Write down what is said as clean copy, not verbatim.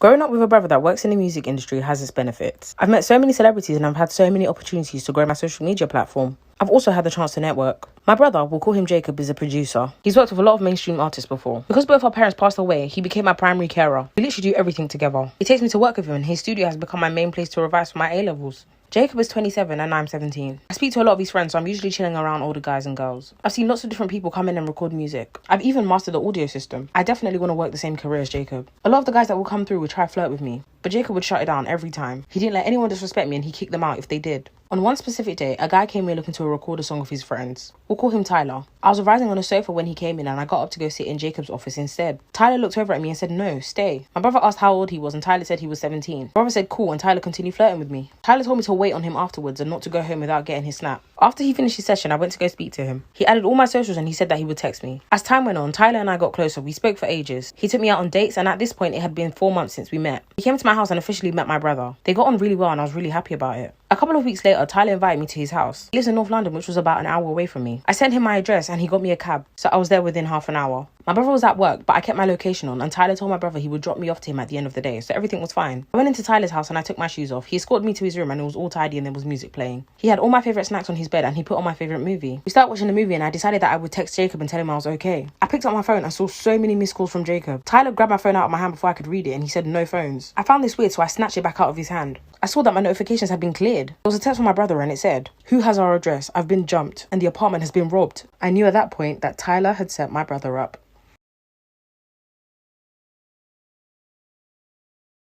Growing up with a brother that works in the music industry has its benefits. I've met so many celebrities and I've had so many opportunities to grow my social media platform. I've also had the chance to network. My brother, we'll call him Jacob, is a producer. He's worked with a lot of mainstream artists before. Because both our parents passed away, he became my primary carer. We literally do everything together. He takes me to work with him and his studio has become my main place to revise for my A-levels. Jacob is 27 and I'm 17. I speak to a lot of his friends, so I'm usually chilling around older guys and girls. I've seen lots of different people come in and record music. I've even mastered the audio system. I definitely want to work the same career as Jacob. A lot of the guys that will come through would try to flirt with me, but Jacob would shut it down every time. He didn't let anyone disrespect me and he kicked them out if they did. On one specific day, a guy came in looking to record a song of his friends. We'll call him Tyler. I was revising on a sofa when he came in and I got up to go sit in Jacob's office instead. Tyler looked over at me and said, "No, stay." My brother asked how old he was and Tyler said he was 17. My brother said cool and Tyler continued flirting with me. Tyler told me to wait on him afterwards and not to go home without getting his snap. After he finished his session, I went to go speak to him. He added all my socials and he said that he would text me. As time went on, Tyler and I got closer. We spoke for ages. He took me out on dates and at this point it had been 4 months since we met. He came to my house and officially met my brother. They got on really well and I was really happy about it. A couple of weeks later, Tyler invited me to his house. He lives in North London, which was about an hour away from me. I sent him my address and he got me a cab, so I was there within half an hour. My brother was at work, but I kept my location on and Tyler told my brother he would drop me off to him at the end of the day, so everything was fine. I went into Tyler's house and I took my shoes off. He escorted me to his room and it was all tidy and there was music playing. He had all my favourite snacks on his bed and he put on my favourite movie. We started watching the movie and I decided that I would text Jacob and tell him I was okay. I picked up my phone and saw so many missed calls from Jacob. Tyler grabbed my phone out of my hand before I could read it and he said no phones. I found this weird, so I snatched it back out of his hand. I saw that my notifications had been cleared. There was a text from my brother and it said, "Who has our address? I've been jumped and the apartment has been robbed." I knew at that point that Tyler had set my brother up.